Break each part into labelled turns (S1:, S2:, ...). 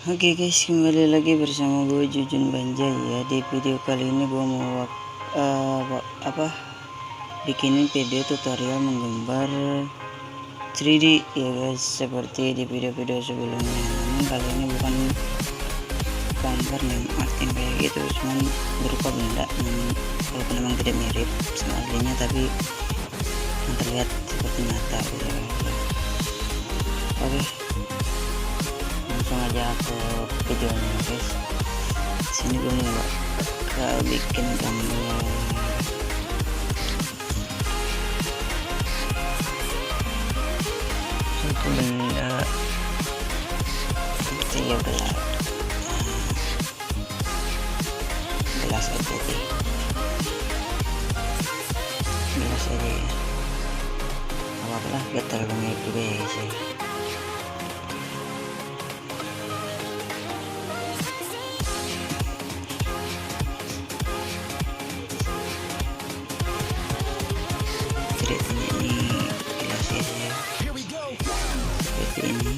S1: Oke guys, kembali lagi bersama gue Jujun Banzai ya. Di video kali ini gue mau bikinin video tutorial menggambar 3D ya guys, seperti di video-video sebelumnya. Namun kali ini bukan gambar yang arting kayak gitu, cuman berupa benda walaupun memang tidak mirip sama aslinya, tapi yang terlihat seperti nyata gitu ya. Oke, langsung aja ke videonya guys. Sini gue mau bikin gambar satu benda seperti ya gelas air putih, gelas aja ya, apa lah biar terlalu mirip juga ya guys ya. Ceritanya ini gelas ya seperti ini.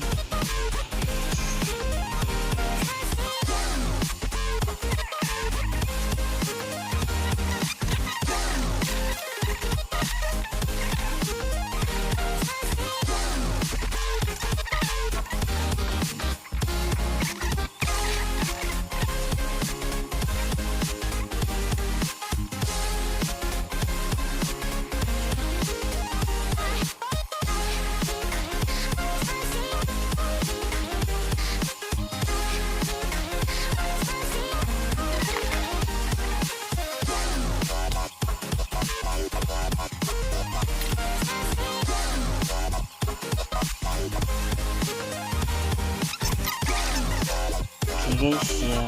S1: Guys ya,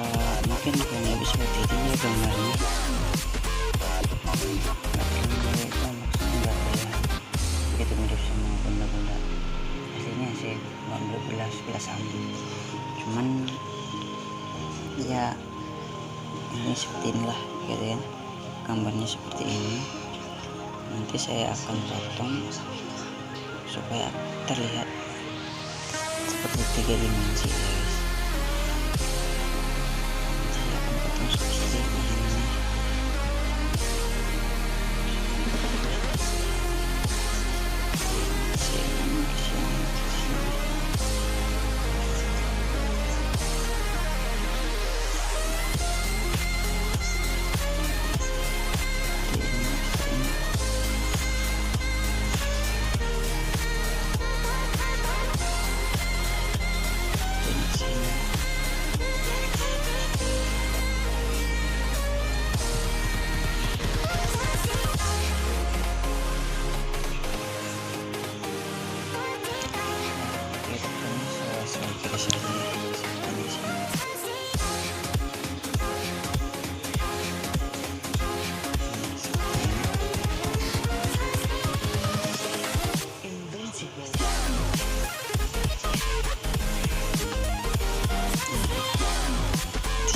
S1: mungkin kurang lebih seperti ini ya gambarnya. Begitu mirip sama benda-benda aslinya sih, nggak gelas sama, cuman ya ini seperti inilah gitu ya, gambarnya seperti ini. Nanti saya akan potong supaya terlihat seperti 3 dimensi guys.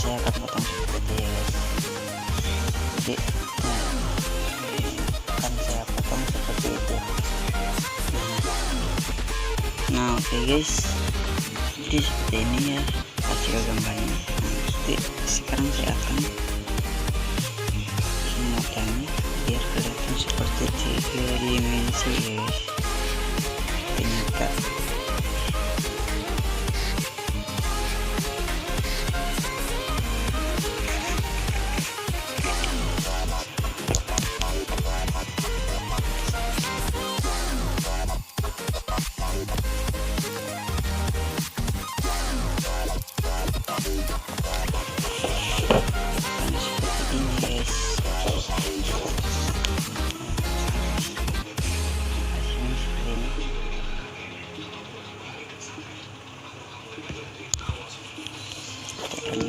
S1: Saya akan potong seperti ya guys. Jadi akan saya potong seperti itu. Nah oke guys, jadi seperti ini ya hasil gambarnya. Jadi sekarang saya akan memotongnya biar kelihatan seperti 3 dimensi guys, ternyata.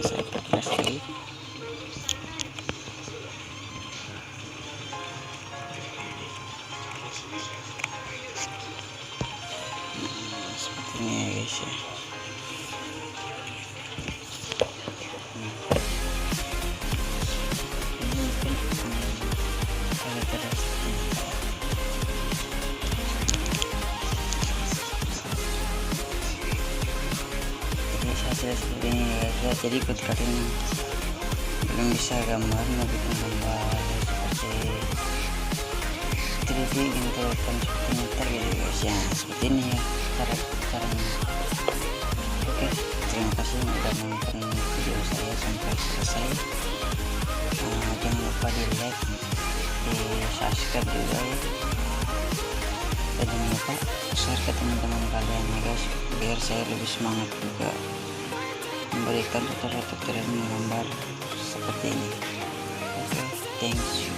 S1: Saya perjelas dulu. Seperti ini ya guys ya. Ini mungkin kalau terlihat seperti ini. Jadi saya hasilnya seperti ini ya guys. Jadi buat kalian yang belum bisa gambar mau bikin gambar seperti 3D untuk seperti nyata gitu guys ya, seperti ini ya caranya. Oke, terima kasih udah nonton video saya sampai selesai. Jangan lupa di like, di subscribe juga ya, dan jangan lupa share ke teman-teman kalian ya guys, biar saya lebih semangat juga memberikan tutorial-tutorial menggambar seperti ini. Oke, thanks you.